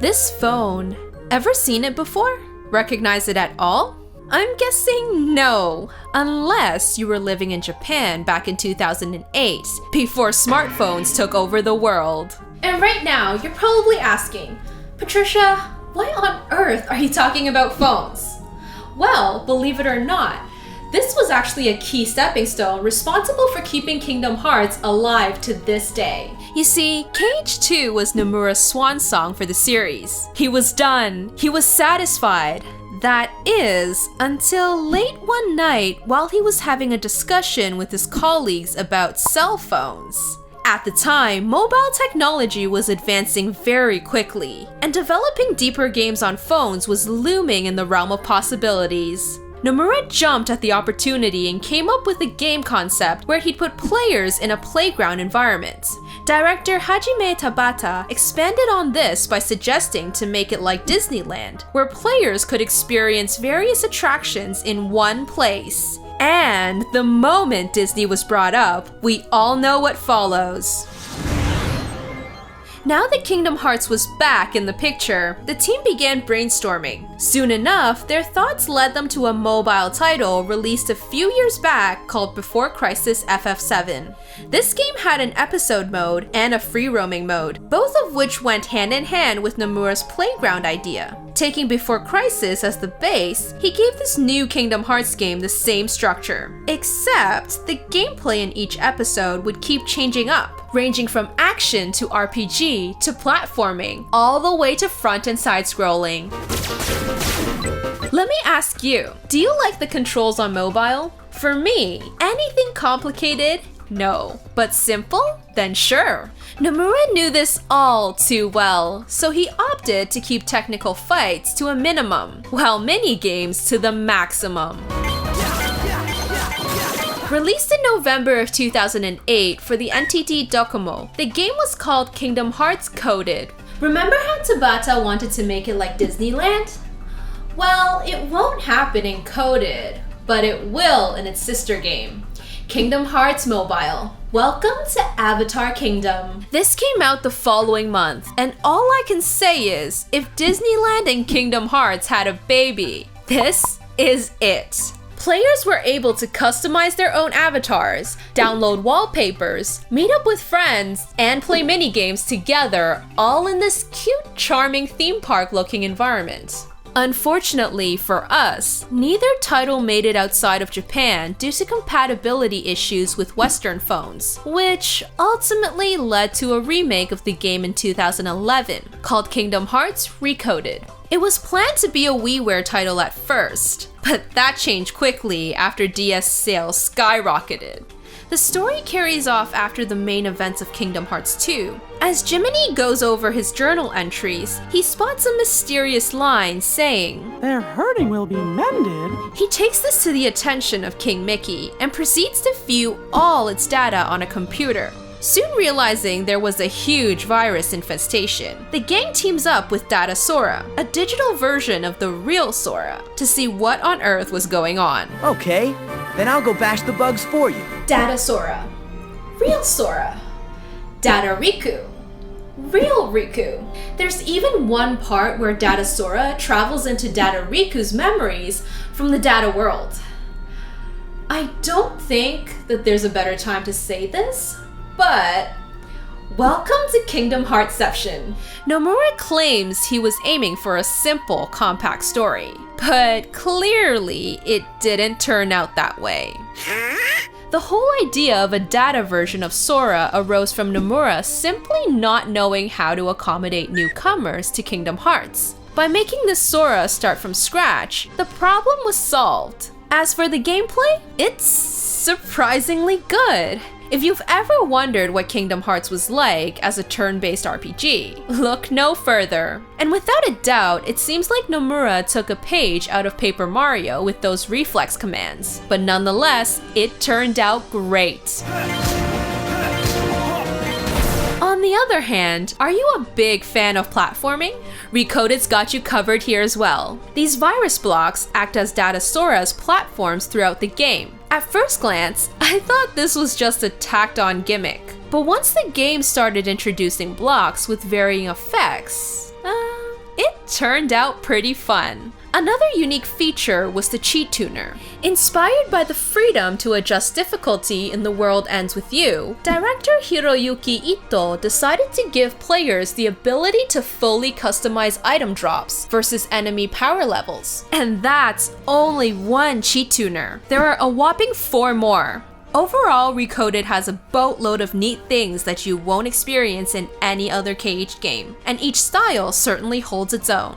This phone, ever seen it before? Recognize it at all? I'm guessing no, unless you were living in Japan back in 2008, before smartphones took over the world. And right now, you're probably asking, Patricia, why on earth are you talking about phones? Well, believe it or not, this was actually a key stepping stone responsible for keeping Kingdom Hearts alive to this day. You see, KH2 was Nomura's swan song for the series. He was done. He was satisfied. That is, until late one night while he was having a discussion with his colleagues about cell phones. At the time, mobile technology was advancing very quickly, and developing deeper games on phones was looming in the realm of possibilities. Nomura jumped at the opportunity and came up with a game concept where he'd put players in a playground environment. Director Hajime Tabata expanded on this by suggesting to make it like Disneyland, where players could experience various attractions in one place. And the moment Disney was brought up, we all know what follows. Now that Kingdom Hearts was back in the picture, the team began brainstorming. Soon enough, their thoughts led them to a mobile title released a few years back called Before Crisis FF7. This game had an episode mode and a free roaming mode, both of which went hand in hand with Nomura's playground idea. Taking Before Crisis as the base, he gave this new Kingdom Hearts game the same structure, except the gameplay in each episode would keep changing up, ranging from action to RPG to platforming, all the way to front and side scrolling. Let me ask you, do you like the controls on mobile? For me, anything complicated? No. But simple? Then sure. Nomura knew this all too well, so he opted to keep technical fights to a minimum, while mini-games to the maximum. Released in November of 2008 for the NTT Docomo, the game was called Kingdom Hearts Coded. Remember how Tabata wanted to make it like Disneyland? Well, it won't happen in Coded, but it will in its sister game, Kingdom Hearts Mobile. Welcome to Avatar Kingdom. This came out the following month, and all I can say is, if Disneyland and Kingdom Hearts had a baby, this is it. Players were able to customize their own avatars, download wallpapers, meet up with friends, and play minigames together, all in this cute, charming theme park looking environment. Unfortunately for us, neither title made it outside of Japan due to compatibility issues with Western phones, which ultimately led to a remake of the game in 2011 called Kingdom Hearts Recoded. It was planned to be a WiiWare title at first, but that changed quickly after DS sales skyrocketed. The story carries off after the main events of Kingdom Hearts 2. As Jiminy goes over his journal entries, he spots a mysterious line saying, "Their hurting will be mended." He takes this to the attention of King Mickey and proceeds to view all its data on a computer. Soon realizing there was a huge virus infestation, the gang teams up with Data Sora, a digital version of the real Sora, to see what on earth was going on. Okay, then I'll go bash the bugs for you. Data Sora, real Sora. Data Riku, real Riku. There's even one part where Data Sora travels into Data Riku's memories from the Data world. I don't think that there's a better time to say this, but welcome to Kingdom Heartception. Nomura claims he was aiming for a simple, compact story, but clearly it didn't turn out that way. The whole idea of a data version of Sora arose from Nomura simply not knowing how to accommodate newcomers to Kingdom Hearts. By making the Sora start from scratch, the problem was solved. As for the gameplay, it's surprisingly good. If you've ever wondered what Kingdom Hearts was like as a turn-based RPG, look no further. And without a doubt, it seems like Nomura took a page out of Paper Mario with those reflex commands. But nonetheless, it turned out great. On the other hand, are you a big fan of platforming? Recoded's got you covered here as well. These virus blocks act as Data Sora's platforms throughout the game. At first glance, I thought this was just a tacked-on gimmick. But once the game started introducing blocks with varying effects, it turned out pretty fun. Another unique feature was the cheat tuner. Inspired by the freedom to adjust difficulty in The World Ends With You, director Hiroyuki Ito decided to give players the ability to fully customize item drops versus enemy power levels. And that's only one cheat tuner. There are a whopping 4 more. Overall, Recoded has a boatload of neat things that you won't experience in any other KH game, and each style certainly holds its own.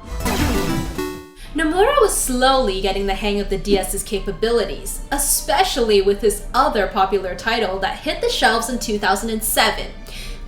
Nomura was slowly getting the hang of the DS's capabilities, especially with his other popular title that hit the shelves in 2007,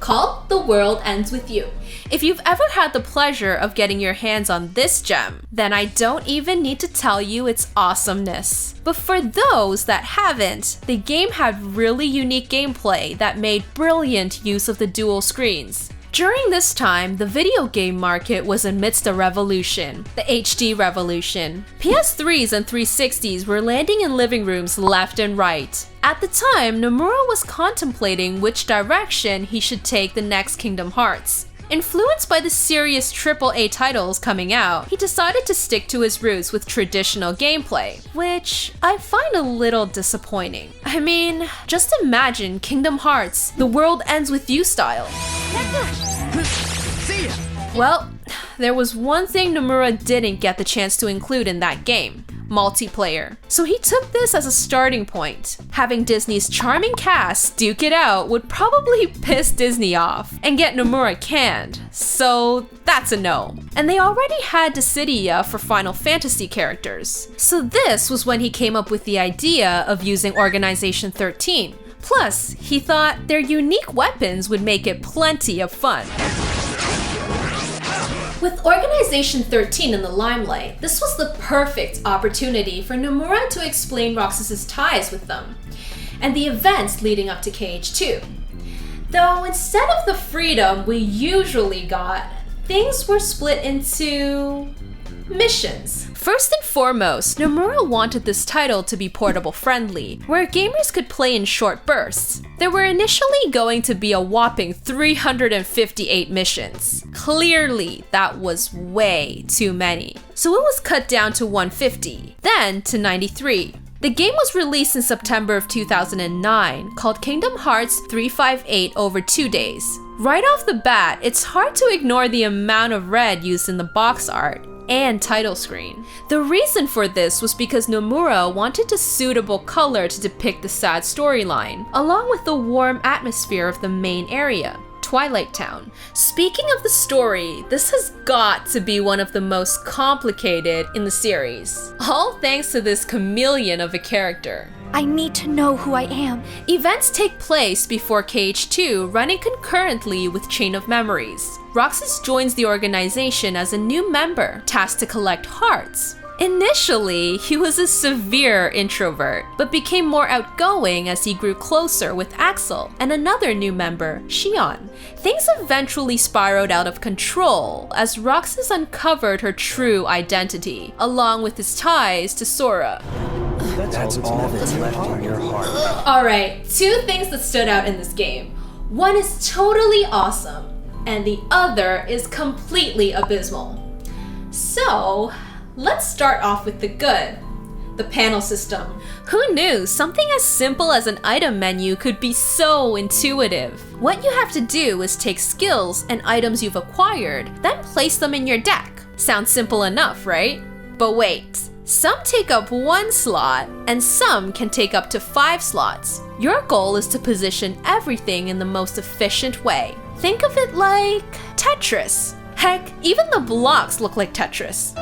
called The World Ends With You. If you've ever had the pleasure of getting your hands on this gem, then I don't even need to tell you its awesomeness. But for those that haven't, the game had really unique gameplay that made brilliant use of the dual screens. During this time, the video game market was amidst a revolution, the HD revolution. PS3s and 360s were landing in living rooms left and right. At the time, Nomura was contemplating which direction he should take the next Kingdom Hearts. Influenced by the serious AAA titles coming out, he decided to stick to his roots with traditional gameplay, which I find a little disappointing. I mean, just imagine Kingdom Hearts, The World Ends With You style. Well, there was one thing Nomura didn't get the chance to include in that game: multiplayer. So he took this as a starting point. Having Disney's charming cast duke it out would probably piss Disney off and get Nomura canned, so that's a no. And they already had Dissidia for Final Fantasy characters. So this was when he came up with the idea of using Organization 13. Plus, he thought their unique weapons would make it plenty of fun. With Organization 13 in the limelight, this was the perfect opportunity for Nomura to explain Roxas's ties with them, and the events leading up to KH2. Though instead of the freedom we usually got, things were split into missions. First and foremost, Nomura wanted this title to be portable friendly, where gamers could play in short bursts. There were initially going to be a whopping 358 missions. Clearly, that was way too many. So it was cut down to 150, then to 93. The game was released in September of 2009, called Kingdom Hearts 358 over 2 days. Right off the bat, it's hard to ignore the amount of red used in the box art and title screen. The reason for this was because Nomura wanted a suitable color to depict the sad storyline, along with the warm atmosphere of the main area, Twilight Town. Speaking of the story, this has got to be one of the most complicated in the series, all thanks to this chameleon of a character. I need to know who I am. Events take place before KH2, running concurrently with Chain of Memories. Roxas joins the organization as a new member, tasked to collect hearts. Initially, he was a severe introvert, but became more outgoing as he grew closer with Axel and another new member, Shion. Things eventually spiraled out of control as Roxas uncovered her true identity, along with his ties to Sora. That's all that's left in your heart. Alright, 2 things that stood out in this game. One is totally awesome, and the other is completely abysmal. So, let's start off with the good. The panel system. Who knew something as simple as an item menu could be so intuitive? What you have to do is take skills and items you've acquired, then place them in your deck. Sounds simple enough, right? But wait. Some take up 1 slot, and some can take up to 5 slots. Your goal is to position everything in the most efficient way. Think of it like Tetris. Heck, even the blocks look like Tetris.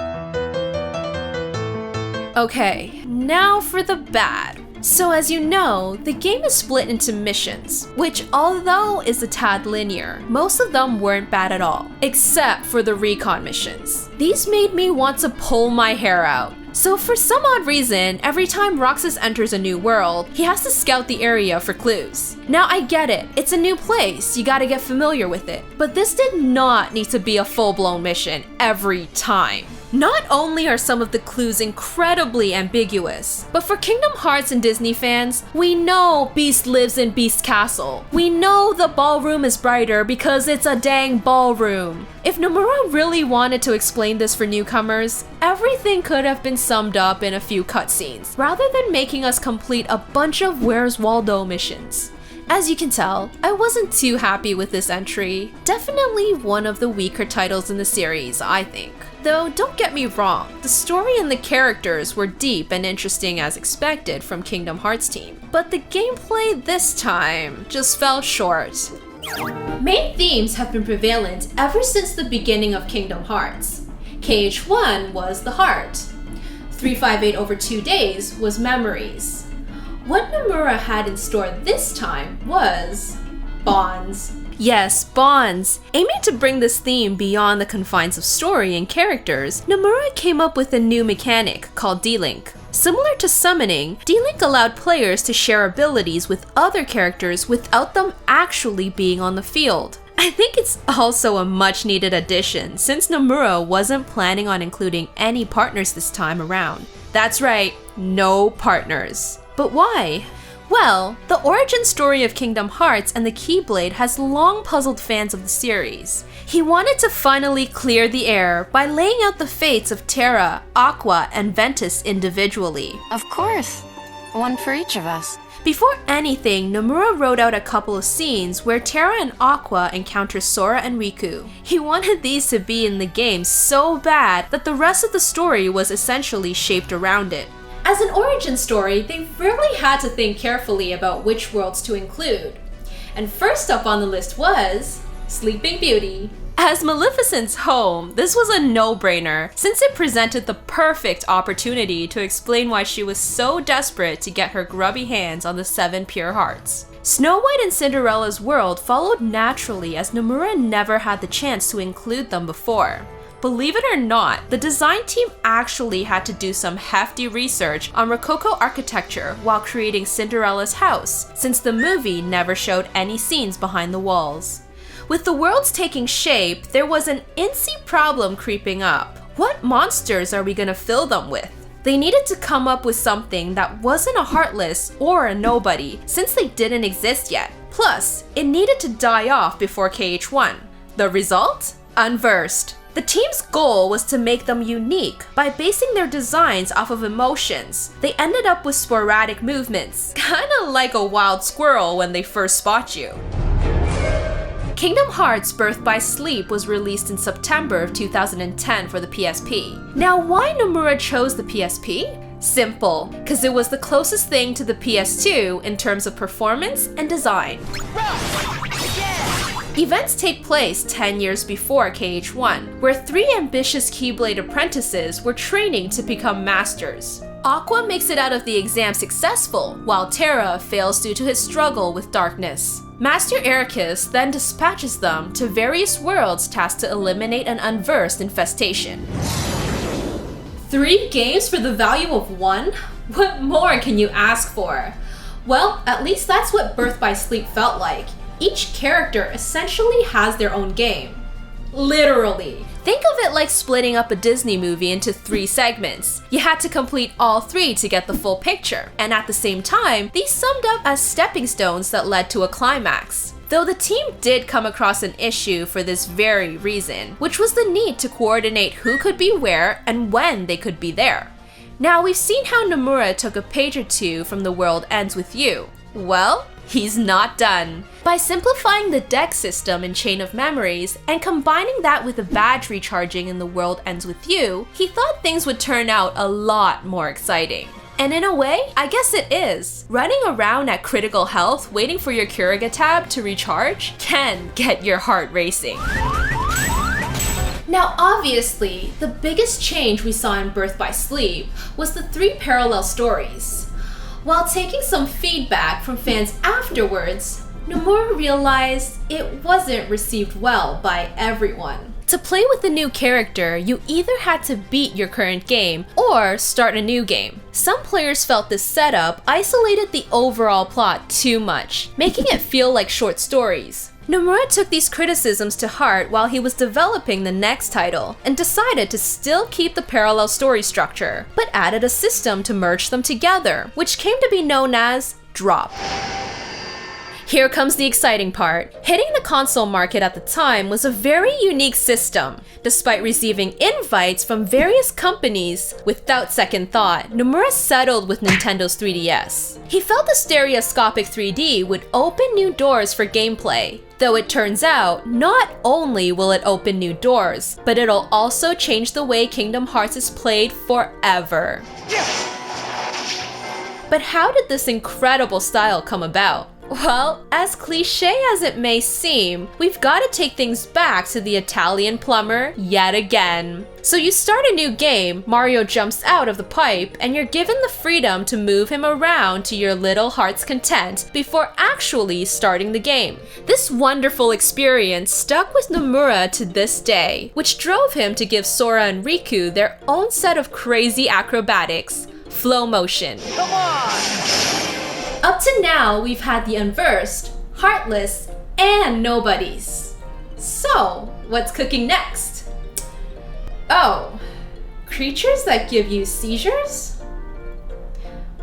Okay, now for the bad. So as you know, the game is split into missions, which although is a tad linear, most of them weren't bad at all, except for the recon missions. These made me want to pull my hair out. So for some odd reason, every time Roxas enters a new world, he has to scout the area for clues. Now I get it, it's a new place, you gotta get familiar with it. But this did not need to be a full-blown mission every time. Not only are some of the clues incredibly ambiguous, but for Kingdom Hearts and Disney fans, we know Beast lives in Beast Castle. We know the ballroom is brighter because it's a dang ballroom. If Nomura really wanted to explain this for newcomers, everything could have been summed up in a few cutscenes, rather than making us complete a bunch of Where's Waldo missions. As you can tell, I wasn't too happy with this entry. Definitely one of the weaker titles in the series, I think. Though, don't get me wrong, the story and the characters were deep and interesting as expected from Kingdom Hearts team. But the gameplay this time just fell short. Main themes have been prevalent ever since the beginning of Kingdom Hearts. KH1 was the heart. 358 over 2 days was memories. What Nomura had in store this time was bonds. Yes, bonds. Aiming to bring this theme beyond the confines of story and characters, Nomura came up with a new mechanic called D-Link. Similar to summoning, D-Link allowed players to share abilities with other characters without them actually being on the field. I think it's also a much needed addition since Nomura wasn't planning on including any partners this time around. That's right, no partners. But why? Well, the origin story of Kingdom Hearts and the Keyblade has long puzzled fans of the series. He wanted to finally clear the air by laying out the fates of Terra, Aqua, and Ventus individually. Of course. One for each of us. Before anything, Nomura wrote out a couple of scenes where Terra and Aqua encounter Sora and Riku. He wanted these to be in the game so bad that the rest of the story was essentially shaped around it. As an origin story, they really had to think carefully about which worlds to include. And first up on the list was Sleeping Beauty. As Maleficent's home, this was a no-brainer, since it presented the perfect opportunity to explain why she was so desperate to get her grubby hands on the 7 pure hearts. Snow White and Cinderella's world followed naturally as Nomura never had the chance to include them before. Believe it or not, the design team actually had to do some hefty research on Rococo architecture while creating Cinderella's house, since the movie never showed any scenes behind the walls. With the worlds taking shape, there was an incy problem creeping up. What monsters are we gonna fill them with? They needed to come up with something that wasn't a Heartless or a Nobody, since they didn't exist yet. Plus, it needed to die off before KH1. The result? Unversed. The team's goal was to make them unique by basing their designs off of emotions. They ended up with sporadic movements, kinda like a wild squirrel when they first spot you. Kingdom Hearts Birth by Sleep was released in September of 2010 for the PSP. Now, why Nomura chose the PSP? Simple, because it was the closest thing to the PS2 in terms of performance and design. Events take place 10 years before KH1, where 3 ambitious Keyblade apprentices were training to become masters. Aqua makes it out of the exam successful, while Terra fails due to his struggle with darkness. Master Ericus then dispatches them to various worlds tasked to eliminate an unversed infestation. 3 games for the value of 1? What more can you ask for? Well, at least that's what Birth by Sleep felt like. Each character essentially has their own game. Literally. Think of it like splitting up a Disney movie into 3 segments. You had to complete all 3 to get the full picture, and at the same time, these summed up as stepping stones that led to a climax. Though the team did come across an issue for this very reason, which was the need to coordinate who could be where and when they could be there. Now, we've seen how Nomura took a page or 2 from The World Ends With You. Well, he's not done. By simplifying the deck system in Chain of Memories and combining that with the badge recharging in The World Ends With You, he thought things would turn out a lot more exciting. And in a way, I guess it is. Running around at critical health waiting for your Curiga tab to recharge can get your heart racing. Now obviously, the biggest change we saw in Birth by Sleep was the 3 parallel stories. While taking some feedback from fans afterwards, Nomura realized it wasn't received well by everyone. To play with a new character, you either had to beat your current game or start a new game. Some players felt this setup isolated the overall plot too much, making it feel like short stories. Nomura took these criticisms to heart while he was developing the next title, and decided to still keep the parallel story structure, but added a system to merge them together, which came to be known as Drop. Here comes the exciting part. Hitting the console market at the time was a very unique system. Despite receiving invites from various companies, without second thought, Nomura settled with Nintendo's 3DS. He felt the stereoscopic 3D would open new doors for gameplay. Though it turns out, not only will it open new doors, but it'll also change the way Kingdom Hearts is played forever. But how did this incredible style come about? Well, as cliche as it may seem, we've got to take things back to the Italian plumber yet again. So you start a new game, Mario jumps out of the pipe, and you're given the freedom to move him around to your little heart's content before actually starting the game. This wonderful experience stuck with Nomura to this day, which drove him to give Sora and Riku their own set of crazy acrobatics, flow motion. Come on! Up to now, we've had the Unversed, Heartless, and Nobodies. So, what's cooking next? Oh, creatures that give you seizures?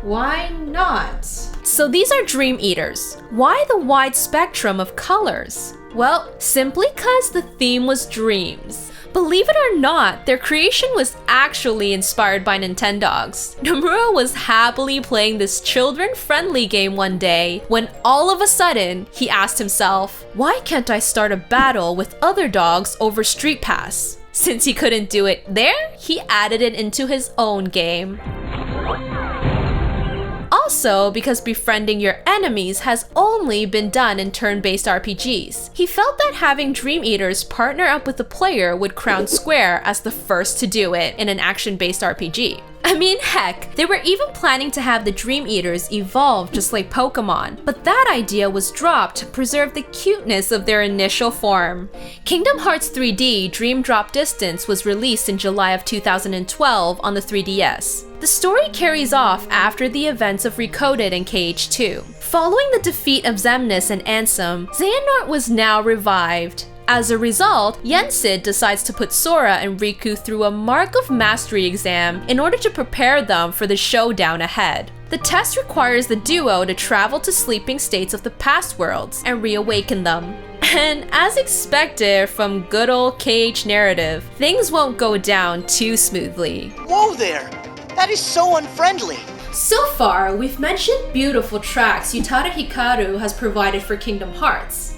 Why not? So these are Dream Eaters. Why the wide spectrum of colors? Well, simply cause the theme was dreams. Believe it or not, their creation was actually inspired by Nintendogs. Nomura was happily playing this children-friendly game one day when all of a sudden, he asked himself, why can't I start a battle with other dogs over Street Pass? Since he couldn't do it there, he added it into his own game. Also, because befriending your enemies has only been done in turn-based RPGs, he felt that having Dream Eaters partner up with the player would crown Square as the first to do it in an action-based RPG. I mean, heck, they were even planning to have the Dream Eaters evolve just like Pokemon, but that idea was dropped to preserve the cuteness of their initial form. Kingdom Hearts 3D Dream Drop Distance was released in July of 2012 on the 3DS. The story carries off after the events of Recoded and KH2. Following the defeat of Xemnas and Ansem, Xehanort was now revived. As a result, Yensid decides to put Sora and Riku through a Mark of Mastery exam in order to prepare them for the showdown ahead. The test requires the duo to travel to sleeping states of the past worlds and reawaken them. And as expected from good old KH narrative, things won't go down too smoothly. Whoa there! That is so unfriendly! So far, we've mentioned beautiful tracks Utada Hikaru has provided for Kingdom Hearts.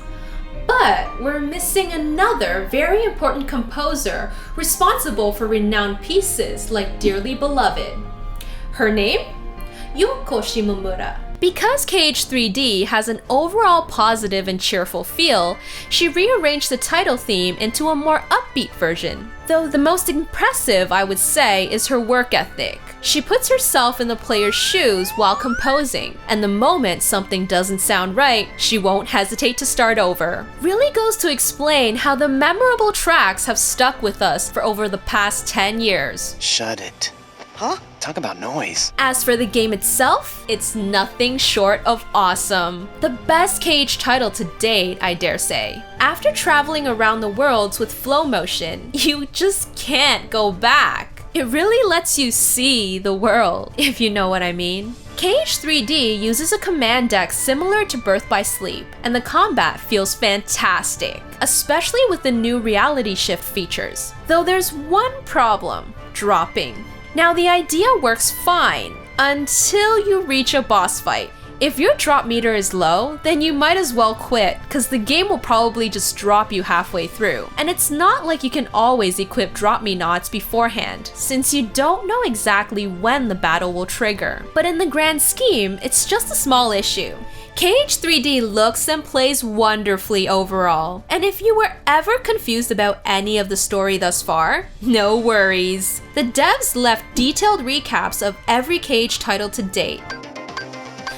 But we're missing another very important composer responsible for renowned pieces like Dearly Beloved. Her name? Yoko Shimomura. Because KH3D has an overall positive and cheerful feel, she rearranged the title theme into a more upbeat version. Though the most impressive, I would say, is her work ethic. She puts herself in the player's shoes while composing, and the moment something doesn't sound right, she won't hesitate to start over. Really goes to explain how the memorable tracks have stuck with us for over the past 10 years. Shut it. Huh? Talk about noise. As for the game itself, it's nothing short of awesome. The best KH title to date, I dare say. After traveling around the worlds with flow motion, you just can't go back. It really lets you see the world, if you know what I mean. KH3D uses a command deck similar to Birth by Sleep, and the combat feels fantastic, especially with the new reality shift features. Though there's one problem: dropping. Now the idea works fine, until you reach a boss fight. If your drop meter is low, then you might as well quit, cause the game will probably just drop you halfway through. And it's not like you can always equip drop me knots beforehand, since you don't know exactly when the battle will trigger. But in the grand scheme, it's just a small issue. KH3D looks and plays wonderfully overall. And if you were ever confused about any of the story thus far, no worries. The devs left detailed recaps of every KH title to date.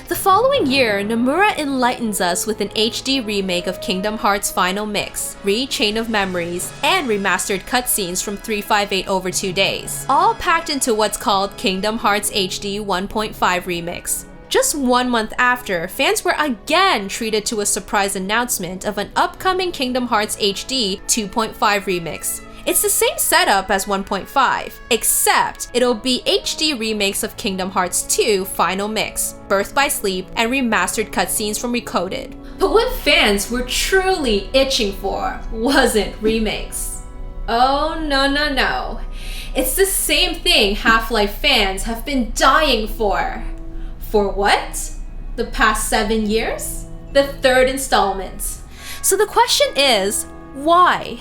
The following year, Nomura enlightens us with an HD remake of Kingdom Hearts Final Mix, Chain of Memories, and remastered cutscenes from 358 over 2 days, all packed into what's called Kingdom Hearts HD 1.5 Remix. Just 1 month after, fans were again treated to a surprise announcement of an upcoming Kingdom Hearts HD 2.5 remix. It's the same setup as 1.5, except it'll be HD remakes of Kingdom Hearts 2 Final Mix, Birth by Sleep, and remastered cutscenes from Recoded. But what fans were truly itching for wasn't remakes. Oh no. It's the same thing Half-Life fans have been dying for. For what? The past 7 years? The third installment. So the question is, why?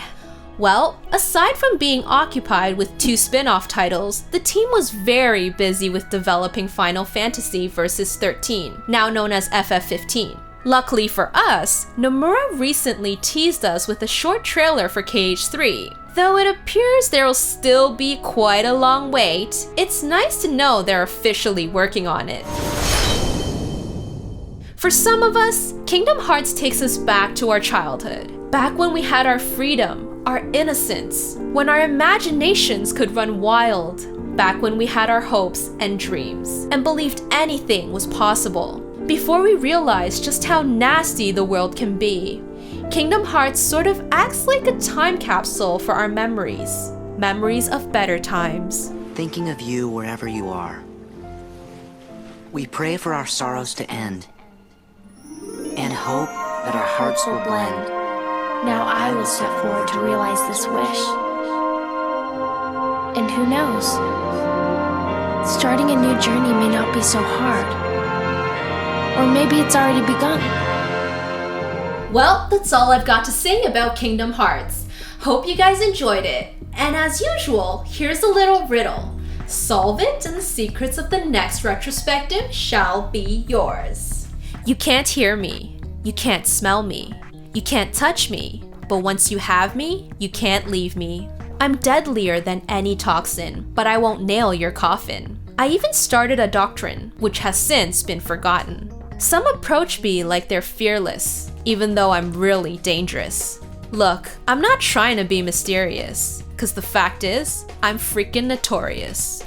Well, aside from being occupied with 2 spin-off titles, the team was very busy with developing Final Fantasy Versus 13, now known as FF15. Luckily for us, Nomura recently teased us with a short trailer for KH3. Though it appears there'll still be quite a long wait, it's nice to know they're officially working on it. For some of us, Kingdom Hearts takes us back to our childhood. Back when we had our freedom, our innocence, when our imaginations could run wild. Back when we had our hopes and dreams, and believed anything was possible. Before we realized just how nasty the world can be. Kingdom Hearts sort of acts like a time capsule for our memories. Memories of better times. Thinking of you wherever you are. We pray for our sorrows to end. And hope that our hearts will blend. Now I will step forward to realize this wish. And who knows? Starting a new journey may not be so hard. Or maybe it's already begun. Well, that's all I've got to say about Kingdom Hearts. Hope you guys enjoyed it. And as usual, here's a little riddle. Solve it and the secrets of the next retrospective shall be yours. You can't hear me. You can't smell me. You can't touch me. But once you have me, you can't leave me. I'm deadlier than any toxin, but I won't nail your coffin. I even started a doctrine, which has since been forgotten. Some approach me like they're fearless, even though I'm really dangerous. Look, I'm not trying to be mysterious, cause the fact is, I'm freaking notorious.